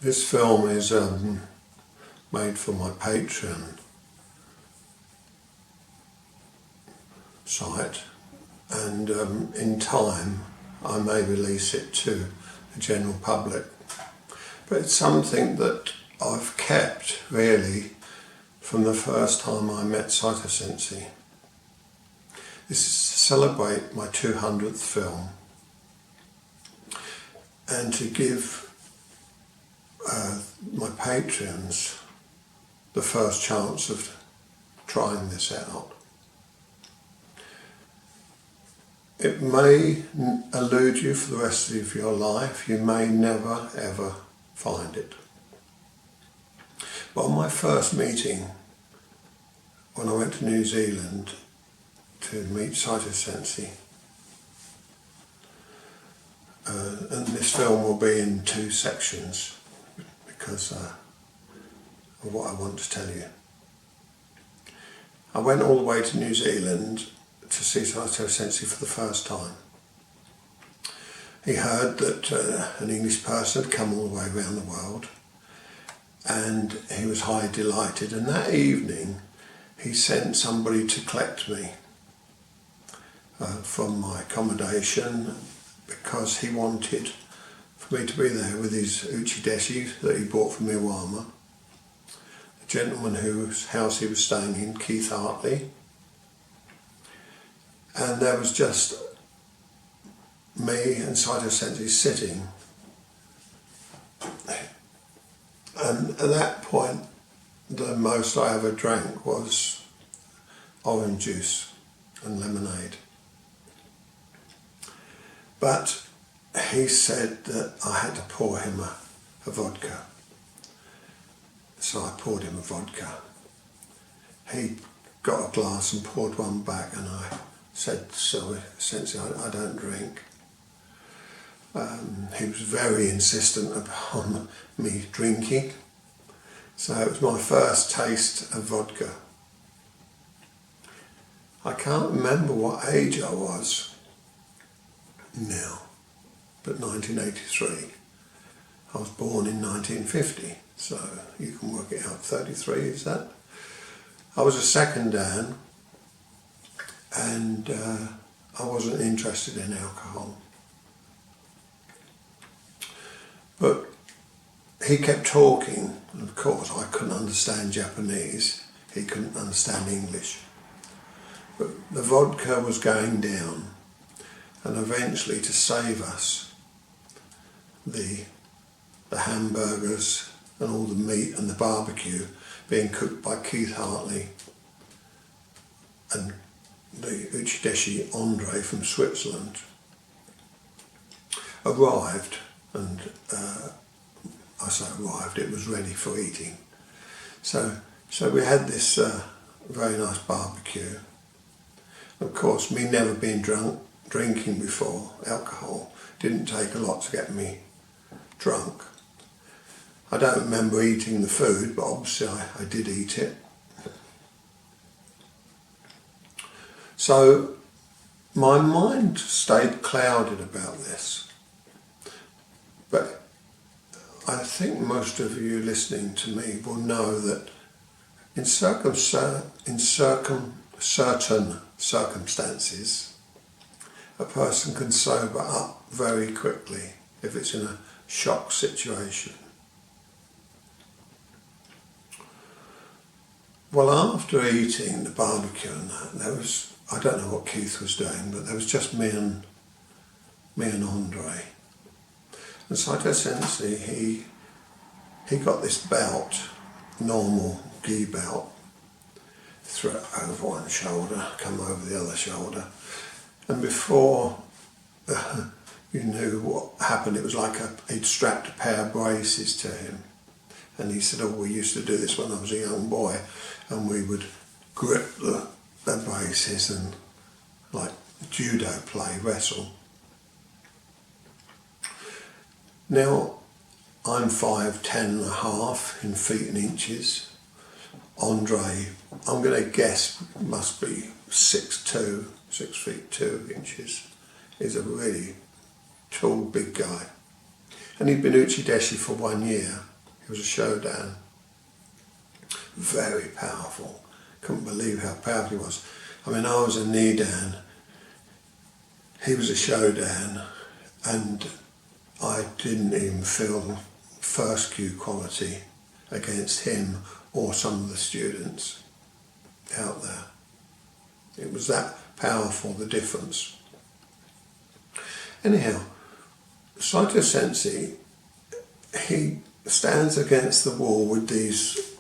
This film is made for my Patreon site, and in time I may release it to the general public. But it's something that I've kept really from the first time I met Saito Sensei. This is to celebrate my 200th film and to give my patrons the first chance of trying this out. It may elude you for the rest of your life. You may never ever find it. But on my first meeting, when I went to New Zealand to meet Saito Sensei, and this film will be in two sections because of what I want to tell you. I went all the way to New Zealand to see Saito Sensei for the first time. He heard that an English person had come all the way around the world, and he was highly delighted, and that evening he sent somebody to collect me from my accommodation because he wanted for me to be there with his uchideshi that he bought from Iwama, the gentleman whose house he was staying in, Keith Hartley. And there was just me and Saito Sensei sitting. And at that point, the most I ever drank was orange juice and lemonade. But he said that I had to pour him a vodka. So I poured him a vodka. He got a glass and poured one back, and I said, "Sorry, Sensei, I don't drink." He was very insistent upon me drinking, so it was my first taste of vodka. I can't remember what age I was now, but 1983. I was born in 1950, so you can work it out. 33 is that? I was a second Dan, and I wasn't interested in alcohol. But he kept talking, and of course I couldn't understand Japanese, he couldn't understand English. But the vodka was going down, and eventually, to save us, the hamburgers and all the meat and the barbecue being cooked by Keith Hartley and the uchideshi Andre from Switzerland arrived, and I say arrived, it was ready for eating. So we had this very nice barbecue. Of course, me never being drinking before, alcohol didn't take a lot to get me drunk. I don't remember eating the food, but obviously I did eat it. So my mind stayed clouded about this. But I think most of you listening to me will know that in certain circumstances, a person can sober up very quickly if it's in a shock situation. Well, after eating the barbecue and that, there was, I don't know what Keith was doing, but there was just me and Andre. And Saito Sensei, he got this belt, normal gi belt, threw it over one shoulder, come over the other shoulder, and before you knew what happened, it was like he'd strapped a pair of braces to him. And he said, "Oh, we used to do this when I was a young boy, and we would grip the braces and, like judo play, wrestle." Now, I'm 5'10" and a half in feet and inches. Andre, I'm going to guess, must be 6'2", 6 feet 2 inches. He's a really tall, big guy. And he'd been uchideshi for 1 year. He was a Shodan. Very powerful. Couldn't believe how powerful he was. I mean, I was a Nidan. He was a Shodan, and I didn't even feel first Q quality against him or some of the students out there. It was that powerful, the difference. Anyhow, Saito Sensei, he stands against the wall with these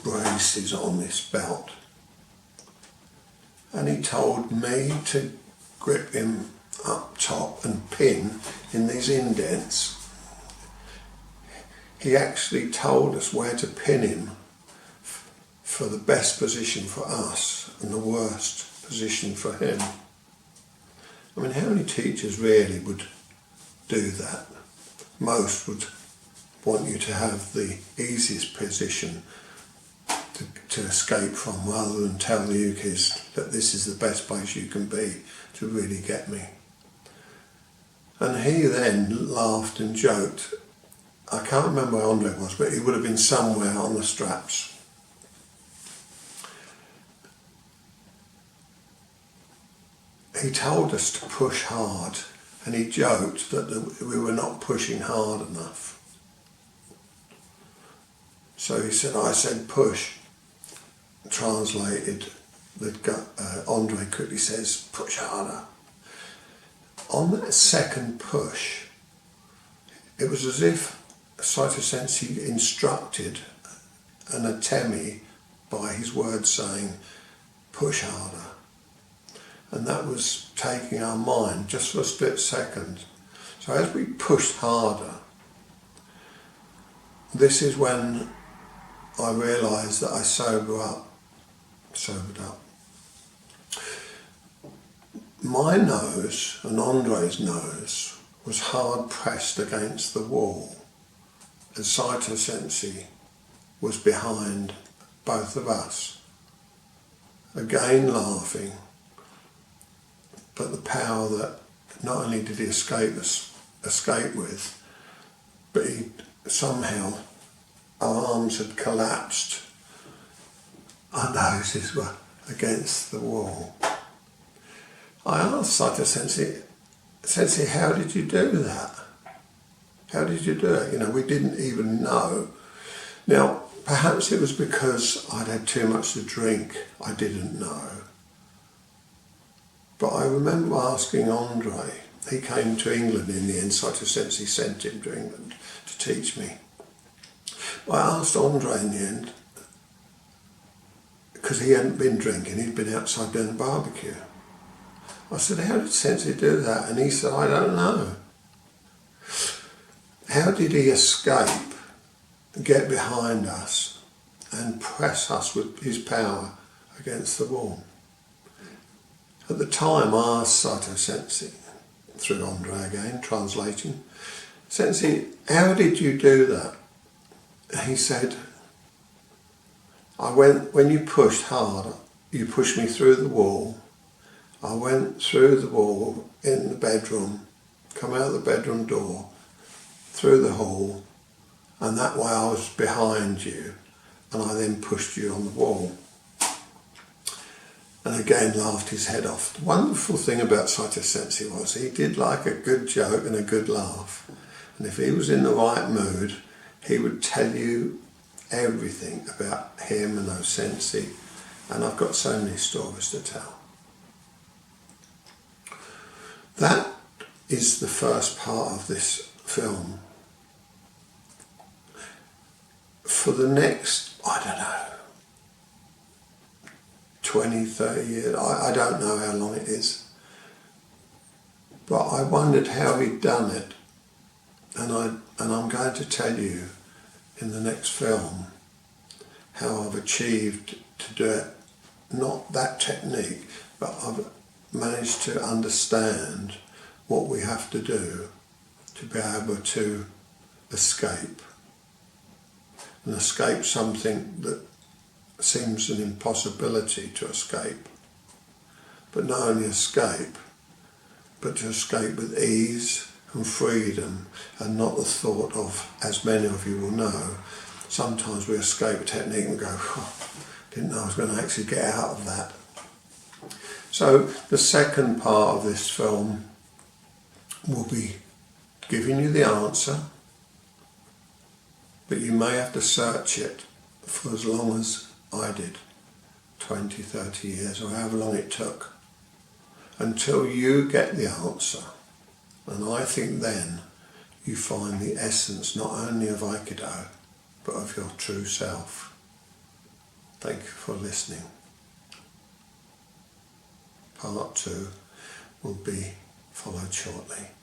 braces on this belt, and he told me to grip him up top and pin in these indents. He actually told us where to pin him for the best position for us and the worst position for him. I mean, how many teachers really would do that? Most would want you to have the easiest position to escape from, rather than tell the ukis that this is the best place you can be to really get me. And he then laughed and joked. I can't remember where Andre was, but he would have been somewhere on the straps. He told us to push hard, and he joked that we were not pushing hard enough. So he said, I said push. Translated, Andre quickly says, push harder. On that second push, it was as if Saito Sensei instructed an atemi by his words saying, push harder. And that was taking our mind just for a split second. So as we pushed harder, this is when I realised that I sobered up. My nose and Andre's nose was hard pressed against the wall as Saito Sensei was behind both of us, again laughing, but the power that not only did he escape with, but he somehow, our arms had collapsed, our noses were against the wall. I asked Saito Sensei, how did you do that? How did you do it? You know, we didn't even know. Now, perhaps it was because I'd had too much to drink, I didn't know. But I remember asking Andre, he came to England in the end, Saito Sensei sent him to England to teach me. I asked Andre in the end, because he hadn't been drinking, he'd been outside doing a barbecue. I said, how did Sensei do that? And he said, I don't know. How did he escape, get behind us and press us with his power against the wall? At the time I asked Saito Sensei, through Andre again, translating, Sensei, how did you do that? He said, when you pushed hard, you pushed me through the wall. I went through the wall in the bedroom, come out the bedroom door, through the hall, and that way I was behind you, and I then pushed you on the wall. And again laughed his head off. The wonderful thing about Saito Sensei was he did like a good joke and a good laugh. And if he was in the right mood, he would tell you everything about him and those Sensei. And I've got so many stories to tell. That is the first part of this film. For the next, I don't know, 20, 30 years, I don't know how long it is, but I wondered how he'd done it, and I'm going to tell you in the next film how I've achieved to do it, not that technique, but I've managed to understand what we have to do to be able to escape, and escape something that seems an impossibility to escape. But not only escape, but to escape with ease and freedom, and not the thought of, as many of you will know, sometimes we escape a technique and go, oh, didn't know I was going to actually get out of that. So the second part of this film will be giving you the answer, but you may have to search it for as long as I did, 20, 30 years, or however long it took, until you get the answer. And I think then you find the essence not only of Aikido, but of your true self. Thank you for listening. Part 2 will be followed shortly.